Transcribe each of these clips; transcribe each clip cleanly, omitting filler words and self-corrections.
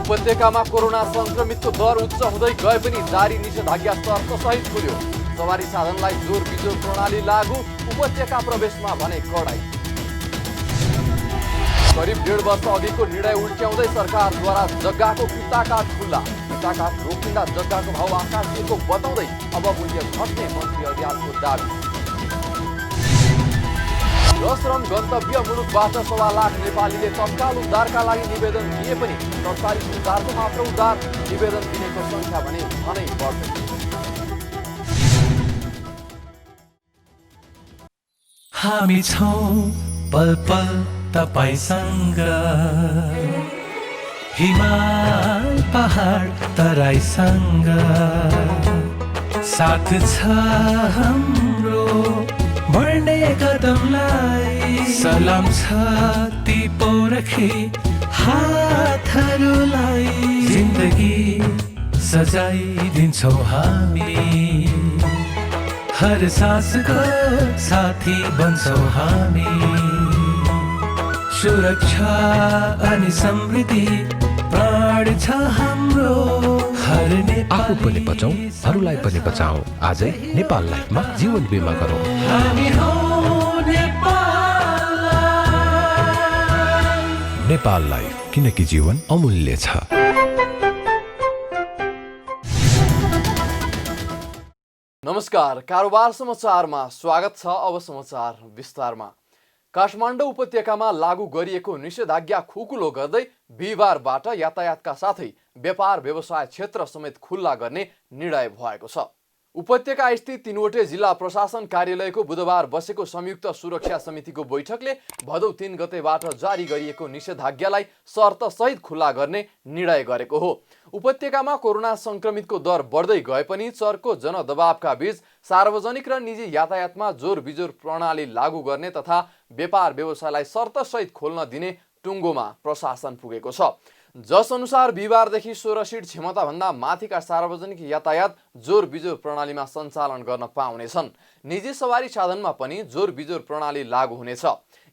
उपत्यकामा कोरोना संक्रमितको दर उच्च हुँदै गए पनि जारी निषेधाज्ञा शर्तसहित खुल्यो। सवारी साधनलाई जोर बिजोर प्रणाली लागू, उपत्यका प्रवेशमा भने कडाई। करिब 1.5 वर्ष अघिको निर्णय उल्ट्याउँदै सरकारद्वारा जग्गाको किता काठ खुल्ला। किता काठ रोकिँदा जग्गाको भाउ आकाशिएको बताउँदै अब मूल्य घट्ने मन्त्री अर्यालको दाबी। श्रम गन्तव्य मुलुकबाट 1.25 लाख नेपालीले तत्काल उद्धारका लागि निवेदन दिए पनि 47,000को मात्र उद्धार, निवेदन दिनेको संख्या भने झनै बढ्दै। हामी छौं पल पल तपाईसँग, हिमाल पहाड तराईसँग, साथ छ हाम्रो बढ्ने कदमलाई, सलाम छ ती पोरखी हातहरूलाई, जिन्दगी सजाइदिन्छौँ हामी, हर सासको साथी बन्छौँ हामी, सुरक्षा अनि समृद्धि प्राण छ हाम्रो, हर आफू पनि बचाऊ, अरूलाई पनि बचाऊ। आजै नेपाल लाइफमा जीवन बिमा गरौँ। हामी हौं नेपाल लाइफ। नेपाल लाइफ, किनकि जीवन अमूल्य छ। नमस्कार, कारोबार समाचारमा स्वागत छ। अब समाचार विस्तारमा। काठमाडौँ उपत्यकामा लागू गरिएको निषेधाज्ञा खुकुलो गर्दै बिहिबारबाट यातायातका साथै व्यापार व्यवसाय क्षेत्र समेत खुल्ला गर्ने निर्णय भएको छ। उपत्यका स्थित 3वटै जिल्ला प्रशासन कार्यालयको बुधबार बसेको संयुक्त सुरक्षा समितिको बैठकले भदौ 3 गतेबाट जारी गरिएको निषेधाज्ञालाई शर्तसहित खुल्ला गर्ने निर्णय गरेको हो। उपत्यकामा कोरोना संक्रमितको दर बढ्दै गए पनि चर्को जनदबावका बीच सार्वजनिक र निजी यातायातमा जोर बिजोर प्रणाली लागू गर्ने तथा व्यापार व्यवसायलाई शर्तसहित खोल्न दिने टुङ्गोमा प्रशासन पुगेको छ। जस अनुसार बिहिबारदेखि 16 सिट क्षमताभन्दा माथिका सार्वजनिक यातायात जोर बिजोर प्रणालीमा सञ्चालन गर्न पाउनेछन्। निजी सवारी साधनमा पनि जोर बिजोर प्रणाली लागू हुनेछ।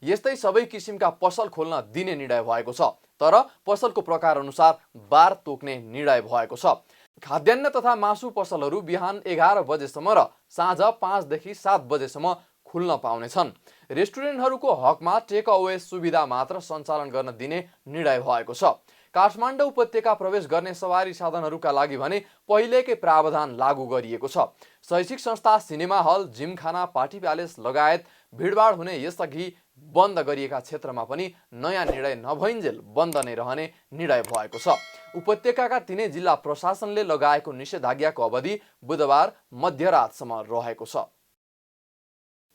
यस्तै सबै किसिमका पसल खोल्न दिने निर्णय भएको छ। तर पसलको प्रकार अनुसार बार तोक्ने निर्णय भएको छ। खाद्यान्न तथा मासु पसलहरू बिहान 11 बजेसम्म र साँझ 5 देखि 7 बजेसम्म खुल्न पाउनेछन्। रेस्टुरेन्टहरूको हकमा टेक अवे सुविधा मात्र सञ्चालन गर्न दिने निर्णय भएको छ। काठमाडौँ उपत्यका प्रवेश गर्ने सवारी साधनहरूका लागि भने पहिलेकै प्रावधान लागू गरिएको छ। शैक्षिक संस्था, cinema hall, gymkhana, party palace लगायत भिडभाड हुने यसअघि बन्द गरिएका क्षेत्रमा पनि नयाँ निर्णय नभइन्जेल बन्द नै रहने निर्णय भएको छ। उपत्यकाका 3 जिल्ला प्रशासनले लगाएको निषेधाज्ञाको अवधि बुधबार मध्यरातसम्म रहेको छ।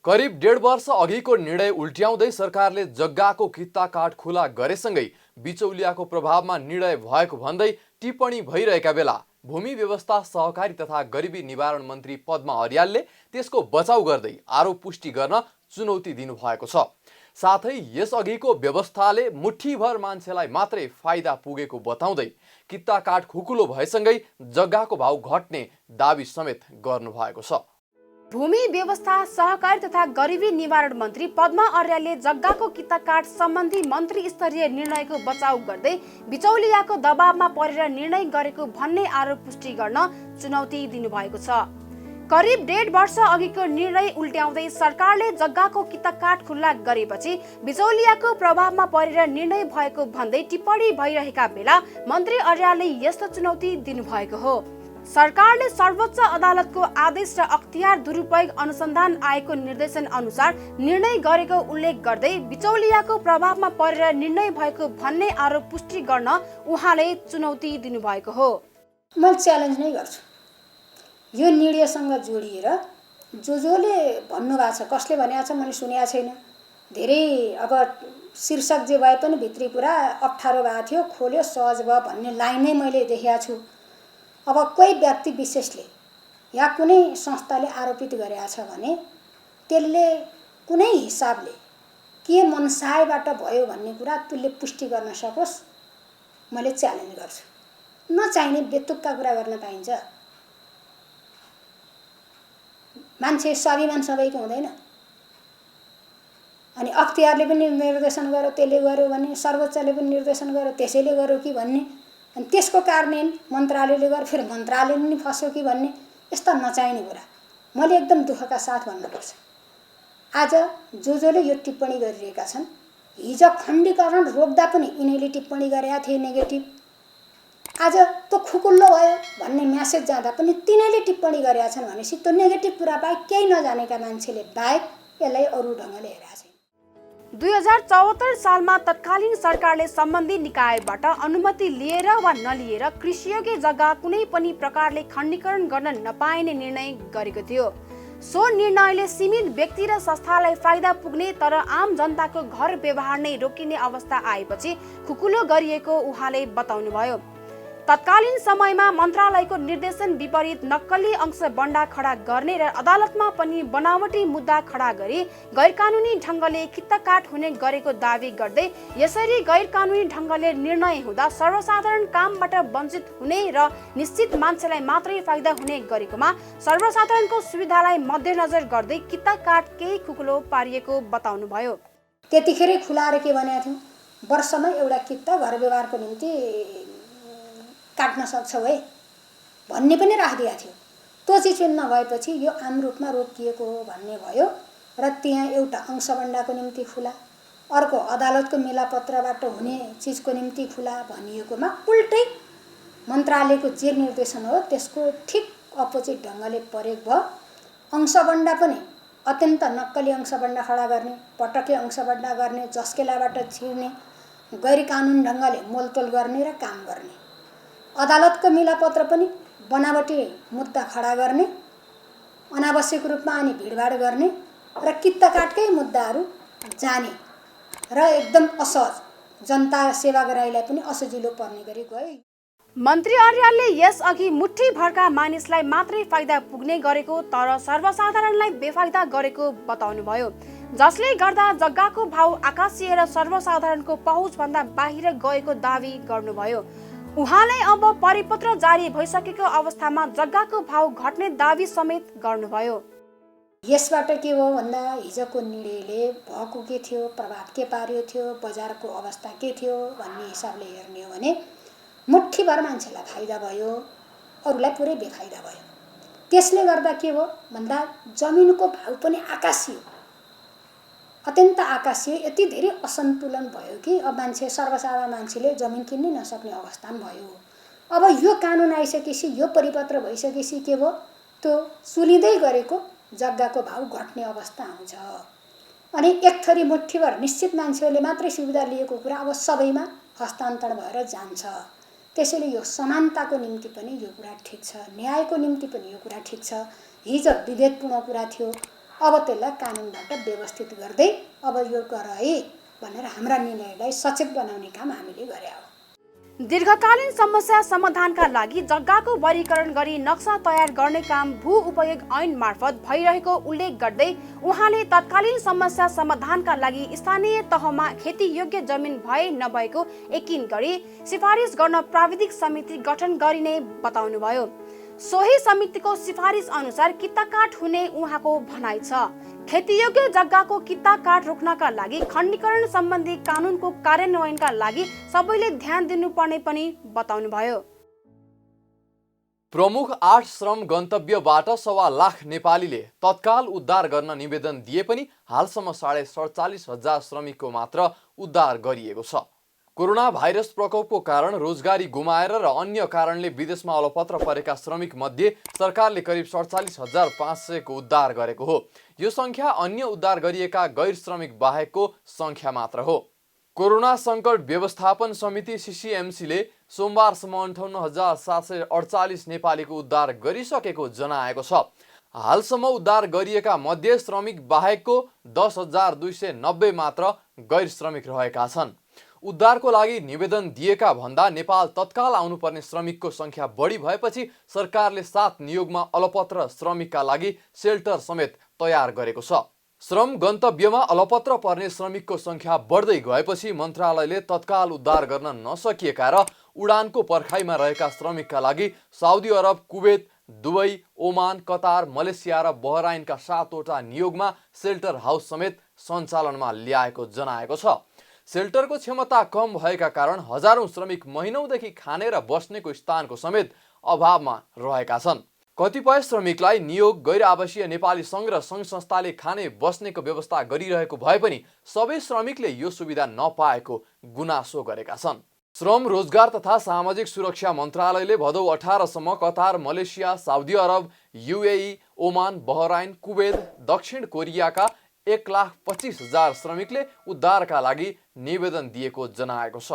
करिब 1.5 वर्ष अघिको निर्णय उल्ट्याउँदै सरकारले जग्गाको किता काठ खुला गरेसँगै बिचौलियाको प्रभावमा निर्णय भएको भन्दै टिप्पणी भइरहेका बेला भूमि व्यवस्था, सहकारी तथा गरिबी निवारण मन्त्री पद्मा अर्यालले त्यसको बचाउ गर्दै आरोप पुष्टि गर्न चुनौती दिनुभएको छ। साथै यसअघिको व्यवस्थाले मुठ्ठीभर मान्छेलाई मात्रै फाइदा पुगेको बताउँदै किता काठ खुकुलो भएसँगै जग्गाको भाउ घट्ने दाबी समेत गर्नुभएको छ। भूमि व्यवस्था, सहकारी तथा गरिबी निवारण मन्त्री पद्मा अर्यालले जग्गाको किता काठ सम्बन्धी मन्त्री स्तरीय निर्णयको बचाउ गर्दै बिचौलियाको दबावमा परेर निर्णय गरेको भन्ने आरोप पुष्टि गर्न चुनौती दिनुभएको छ। करिब 1.5 वर्ष अघिको निर्णय उल्ट्याउँदै सरकारले जग्गाको किता काठ खुल्ला गरेपछि बिचौलियाको प्रभावमा परेर निर्णय भएको भन्दै टिप्पणी भइरहेका बेला मन्त्री अर्यालले यस्तो चुनौती दिनुभएको हो। सरकारले सर्वोच्च अदालतको आदेश र अख्तियार दुरुपयोग अनुसन्धान आयोगको निर्देशन अनुसार निर्णय गरेको उल्लेख गर्दै बिचौलियाको प्रभावमा परेर निर्णय भएको भन्ने आरोप पुष्टि गर्न उहाँले चुनौती दिनुभएको हो। म च्यालेन्ज नै गर्छु। यो निर्णयसँग जोडिएर जसले भन्नुभएको छ, कसले भनेको छ मैले सुनेको छैन। धेरै अब शीर्षक जे भए पनि भित्री कुरा अप्ठ्यारो भएको थियो, खोल्यो सहज भयो भन्ने लाइन नै मैले देखेको छु। अब कोही व्यक्ति विशेषले या कुनै संस्थाले आरोपित गरेका छ भने त्यसले कुनै हिसाबले के मनसायबाट भयो भन्ने कुरा त्यसले पुष्टि गर्न सकोस्, मैले च्यालेन्ज गर्छु। नचाहिने बेतुक्का कुरा गर्न पाइन्छ। मान्छे स्वाभिमान सबैको हुँदैन। अनि अख्तियारले पनि निर्देशन गर्यो, त्यसले गर्यो भने सर्वोच्चले पनि निर्देशन गर्यो त्यसैले गर्यो कि भन्ने अनि त्यसको कार्यान्वयन मन्त्रालयले गर्दा फेरि मन्त्रालय पनि फस्यो कि भन्ने यस्ता नचाहिने कुरा मैले एकदम दुःखका साथ भन्नुपर्छ। आज जसले यो टिप्पणी गरिरहेका छन्, हिजो खण्डीकरण रोक्दा पनि यिनीहरूले टिप्पणी गरेका थिए नेगेटिभ। आज त्यो खुकुल्लो भयो भन्ने म्यासेज जाँदा पनि तिनीहरूले टिप्पणी गरेका छन् भनेपछि त्यो नेगेटिभ कुरा बाहेक केही नजानेका मान्छेले बाहेक यसलाई अरू ढङ्गले हेरेका छैन। 2074 सालमा तत्कालीन सरकारले सम्बन्धित निकायबाट अनुमति लिएर वा नलिएर कृषियोग्य जग्गा कुनै पनि प्रकारले खण्डीकरण गर्न नपाइने निर्णय गरेको थियो। सो निर्णयले सीमित व्यक्ति र संस्थालाई फाइदा पुग्ने तर आम जनताको घर व्यवहार नै रोकिने अवस्था आएपछि खुकुलो गरिएको उहाँले बताउनुभयो। तत्कालीन समयमा मन्त्रालयको निर्देशन विपरीत नक्कली अंश बन्डा खडा गर्ने र अदालतमा पनि बनावटी मुद्दा खडा गरी गैरकानुनी ढङ्गले कित्ताकाट हुने गरेको दावी गर्दै यसरी गैरकानुनी ढङ्गले निर्णय हुँदा सर्वसाधारण कामबाट वञ्चित हुने र निश्चित मान्छेलाई मात्रै फाइदा हुने गरेकोमा सर्वसाधारणको सुविधालाई मध्यनजर गर्दै कित्ताकाट केही खुकुलो पारिएको बताउनुभयो। त्यतिखेरै खुलाएर के भनेको थियौँ, वर्षमा एउटा कित्ता घर व्यवहारको निम्ति काट्न सक्छौ है भन्ने पनि राखिदिएको थियो। त्यो चिज नभएपछि यो आम रूपमा रोकिएको हो भन्ने भयो र त्यहाँ एउटा अंशबन्डाको निम्ति खुला, अर्को अदालतको मिलापत्रबाट हुने चिजको निम्ति खुला भनिएकोमा उल्टै मन्त्रालयको जे निर्देशन हो त्यसको ठिक अपोजिट ढङ्गले प्रयोग भयो। अंशबन्डा पनि अत्यन्त नक्कली अंशबन्डा खडा गर्ने, पटके अंशबन्डा गर्ने, जस्केलाबाट छिर्ने, गैरकानुन ढङ्गले मोलतोल गर्ने र काम गर्ने, अदालतको मिलापत्र पनि बनावटी मुद्दा खडा गर्ने, अनावश्यक रूपमा अनि भिडभाड गर्ने र कित्ताकाटकै मुद्दाहरू जाने र एकदम असहज जनता सेवाग्राहीलाई पनि असजिलो पर्ने गरी गयो। मन्त्री अर्यालले यसअघि मुठी भरका मानिसलाई मात्रै फाइदा पुग्ने गरेको तर सर्वसाधारणलाई बेफाइदा गरेको बताउनुभयो, जसले गर्दा जग्गाको भाउ आकाशिएर सर्वसाधारणको पहुँचभन्दा बाहिर गएको दावी गर्नुभयो। उहाँले अब परिपत्र जारी भइसकेको अवस्थामा जग्गाको भाउ घट्ने दावी समेत गर्नुभयो। यसबाट के हो भन्दा हिजोको निर्णयले भएको के थियो, प्रभाव के पार्यो थियो, बजारको अवस्था के थियो भन्ने हिसाबले हेर्ने हो भने मुठीभर मान्छेलाई फाइदा भयो, अरूलाई पुरै बेफाइदा भयो। त्यसले गर्दा के हो भन्दा जमिनको भाउ पनि आकाशियो, अत्यन्त आकाशियो, यति धेरै असन्तुलन भयो कि अब मान्छे सर्वसाधारण मान्छेले जमिन किन्नै नसक्ने अवस्था भयो। अब यो कानुन आइसकेपछि, यो परिपत्र भइसकेपछि के भयो, त्यो सुलिँदै गरेको जग्गाको भाउ घट्ने अवस्था आउँछ। अनि एक थरी मुठीभर निश्चित मान्छेहरूले मात्रै सुविधा लिएको कुरा अब सबैमा हस्तान्तरण भएर जान्छ। त्यसैले यो समानताको निम्ति पनि यो कुरा ठिक छ, न्यायको निम्ति पनि यो कुरा ठिक छ। हिजो विभेदपूर्ण कुरा थियो, अब त्यसलाई कानुनबाट व्यवस्थित गर्दै अब यो गर है भनेर हाम्रा निर्णयलाई सचेत बनाउने काम हामीले गरे हो। दीर्घकालीन समस्या समाधानका लागि जग्गाको वर्गीकरण गरी नक्सा तयार गर्ने काम भू उपयोग ऐन मार्फत भइरहेको उल्लेख गर्दै उहाँले तत्कालीन समस्या समाधानका लागि स्थानीय तहमा खेतीयोग्य जमिन भए नभएको यकिन गरी सिफारिस गर्न प्राविधिक समिति गठन गरिने बताउनुभयो। सोही समितिको सिफारिस अनुसार कित्ताकाट हुने उहाँको भनाइ छ। खेतीयोग्य जग्गाको कित्ताकाट रोक्नका लागि खण्डीकरण सम्बन्धी कानुनको कार्यान्वयनका लागि सबैले ध्यान दिनुपर्ने पनि बताउनुभयो। प्रमुख 8 श्रम गन्तव्यबाट 1.25 लाख नेपालीले तत्काल उद्धार गर्न निवेदन दिए पनि हालसम्म 47,000 श्रमिकको मात्र उद्धार गरिएको छ। कोरोना भाइरस प्रकोपको कारण रोजगारी गुमाएर र अन्य कारणले विदेशमा अलपत्र परेका श्रमिक मध्ये सरकारले करिब 47,500 को उद्धार गरेको हो। यो संख्या अन्य उद्धार गरिएका गैर श्रमिक बाहेकको संख्या मात्र हो। कोरोना संकट व्यवस्थापन समिति CCMCले सोमबारसम्म 58,748 नेपालीको उद्धार गरिसकेको जनाएको छ। हालसम्म उद्धार गरिएका मध्ये श्रमिक बाहेकको 10,290 मात्र गैर श्रमिक रहेका छन्। उद्धारको लागि निवेदन दिएका भन्दा नेपाल तत्काल आउनुपर्ने श्रमिकको संख्या बढी भएपछि सरकारले 7 नियोगमा अलपत्र श्रमिकका लागि सेल्टर समेत तयार गरेको छ। श्रम गन्तव्यमा अलपत्र पर्ने श्रमिकको संख्या बढ्दै गएपछि मन्त्रालयले तत्काल उद्धार गर्न नसकिएका र उडानको पर्खाइमा रहेका श्रमिकका लागि Saudi Arab, Kuwait, Dubai, Oman, Qatar, Malaysia र बहराइनका 7 वटा नियोगमा सेल्टर हाउस समेत सञ्चालनमा ल्याएको जनाएको छ। सेल्टरको क्षमता कम भएका कारण हजारौं श्रमिक महिनौदेखि खाने र बस्नेको स्थानको समेत अभावमा रहेका छन्। कतिपय श्रमिकलाई नियोग गैर आवासीय नेपाली सङ्घ र सङ्घ संस्थाले खाने बस्नेको व्यवस्था गरिरहेको भए पनि सबै श्रमिकले यो सुविधा नपाएको गुनासो गरेका छन्। श्रम, रोजगार तथा सामाजिक सुरक्षा मन्त्रालयले भदौ 18 सम्म Qatar, Malaysia, Saudi Arab, UAE, Oman, Bahrain, Kuwait, दक्षिण कोरियाका 1,25,000 श्रमिकले उद्धारका लागि निवेदन दिएको जनाएको छ।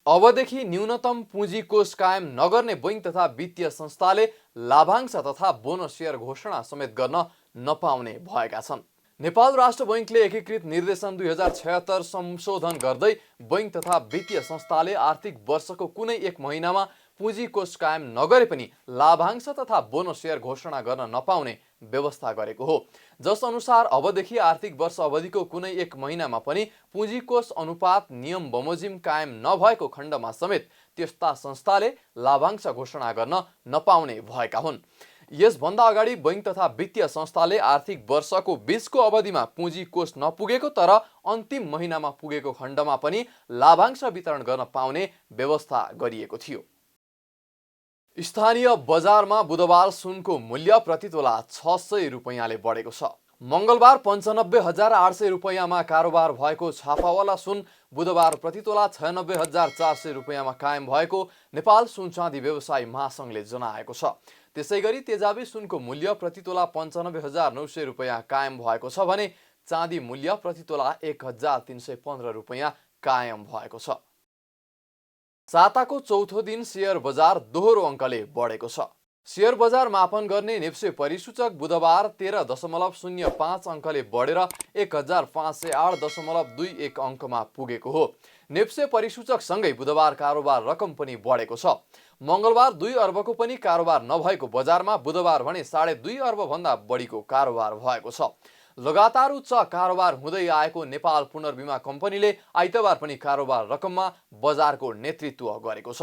अबदेखि न्यूनतम पुँजी कोष कायम नगर्ने बैङ्क तथा वित्तीय संस्थाले लाभांश तथा बोनस सेयर घोषणा समेत गर्न नपाउने भएका छन्। नेपाल राष्ट्र बैङ्कले एकीकृत निर्देशन 2076 संशोधन गर्दै बैङ्क तथा वित्तीय संस्थाले आर्थिक वर्षको कुनै एक महिनामा पुँजी कोष कायम नगरे पनि लाभांश तथा बोनस सेयर घोषणा गर्न नपाउने व्यवस्था गरेको हो। जस अनुसार अबदेखि आर्थिक वर्ष अवधिको कुनै एक महिनामा पनि पुँजी कोष अनुपात नियम बमोजिम कायम नभएको खण्डमा समेत त्यस्ता संस्थाले लाभांश घोषणा गर्न नपाउने भएका हुन्। यसभन्दा अगाडि बैङ्क तथा वित्तीय संस्थाले आर्थिक वर्षको बीचको अवधिमा पुँजी कोष नपुगेको तर अन्तिम महिनामा पुगेको खण्डमा पनि लाभांश वितरण गर्न पाउने व्यवस्था गरिएको थियो। स्थानीय बजारमा बुधबार सुनको मूल्य प्रतितोला 600 रुपैयाँले बढेको छ। मङ्गलबार 95,800 रुपैयाँमा कारोबार भएको छापावाला सुन बुधबार प्रतितोला 96,400 रुपैयाँमा कायम भएको नेपाल सुन चाँदी व्यवसायी महासङ्घले जनाएको छ। त्यसैगरी तेजाबी सुनको मूल्य प्रतितोला 95,900 रुपैयाँ कायम भएको छ भने चाँदी मूल्य प्रतितोला 1,315 रुपैयाँ कायम भएको छ। साताको चौथो दिन शेयर बजार दोहोरो अङ्कले बढेको छ। शेयर बजार मापन गर्ने नेप्से परिसूचक बुधबार 13.05 अङ्कले बढेर 1,508.21 अङ्कमा पुगेको हो। नेप्से परिसूचकसँगै बुधबार कारोबार रकम पनि बढेको छ। मङ्गलबार 2 अर्बको पनि कारोबार नभएको बजारमा बुधबार भने 2.5 अर्ब भन्दा बढीको कारोबार भएको छ। लगातार उच्च कारोबार हुँदै आएको नेपाल पुनर्बीमा कम्पनीले आइतबार पनि कारोबार रकममा बजारको नेतृत्व गरेको छ।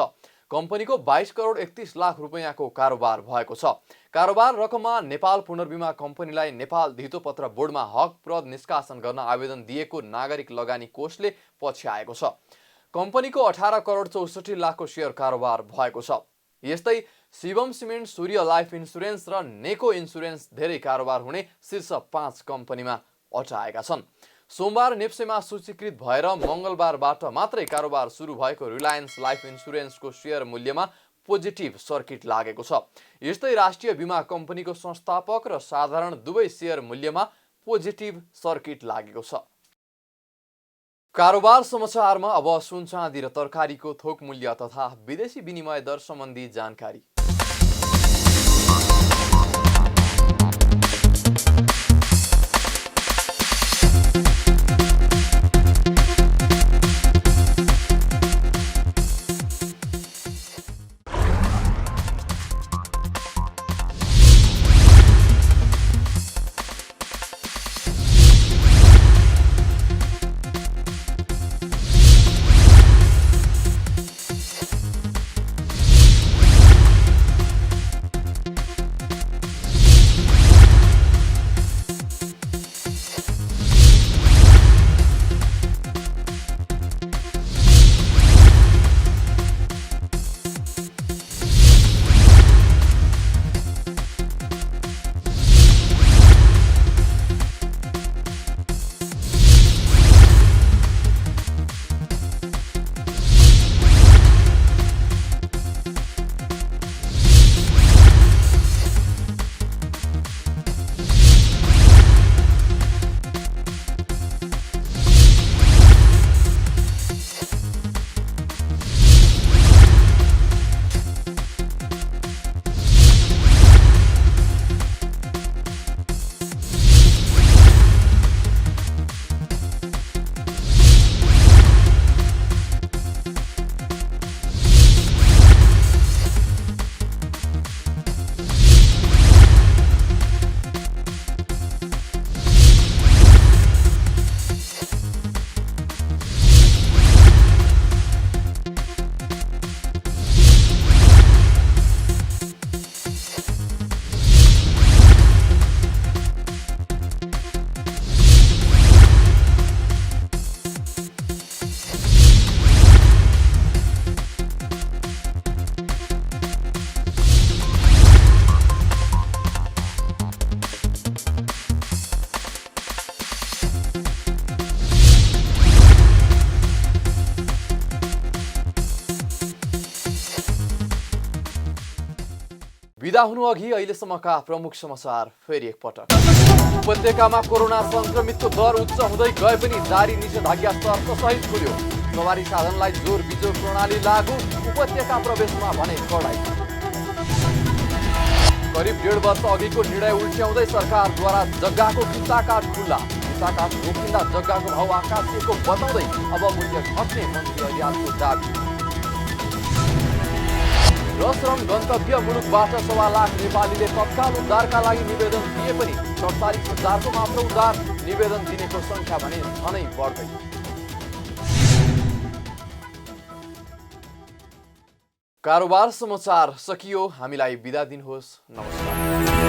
कम्पनीको 22 करोड 31 लाख रुपैयाँको कारोबार भएको छ। कारोबार रकममा नेपाल पुनर्बीमा कम्पनीलाई नेपाल धितोपत्र बोर्डमा हकप्रद निष्कासन गर्न आवेदन दिएको नागरिक लगानी कोषले पछ्याएको छ। कम्पनीको 18 करोड 64 लाखको शेयर कारोबार भएको छ। यस्तै शिवम सिमेन्ट, सूर्य लाइफ इन्सुरेन्स र नेको इन्सुरेन्स धेरै कारोबार हुने शीर्ष 5 कम्पनीमा अटाएका छन्। सोमबार नेप्सेमा सूचीकृत भएर मङ्गलबारबाट मात्रै कारोबार सुरु भएको रिलायन्स लाइफ इन्सुरेन्सको शेयर मूल्यमा पोजिटिभ सर्किट लागेको छ। यस्तै राष्ट्रिय बीमा कम्पनीको संस्थापक र साधारण दुवै शेयर मूल्यमा पोजिटिभ सर्किट लागेको छ। कारोबार समाचारमा अब सुन चाँदी र तरकारीको थोक मूल्य तथा विदेशी विनिमय दर सम्बन्धी जानकारी। बिदा हुनु अघि अहिलेसम्मका प्रमुख समाचार फेरि एकपटक। उपत्यकामा कोरोना संक्रमितको दर उच्च हुँदै गए पनि जारी निषेधाज्ञा शर्तसहित खुल्यो। सवारी साधनलाई जोर बिजोर प्रणाली लागू, उपत्यका प्रवेशमा भने कडाई। करिब 1.5 वर्ष अघिको निर्णय उल्ट्याउँदै सरकारद्वारा जग्गाको किस्सा काट खुल्ला। किस्सा काट रोकिँदा जग्गाको भाउ आकाशिएको बताउँदै अब मूल्य घट्ने मन्त्री अरियालको दाबी। र श्रम गन्तव्य मुलुकबाट 1.25 लाख नेपालीले तत्काल उद्धारका लागि निवेदन दिए पनि 47,000को मात्र उद्धार, निवेदन दिनेको संख्या भने झनै बढ्दै। कारोबार समाचार सकियो। हामीलाई बिदा दिनुहोस्। नमस्कार।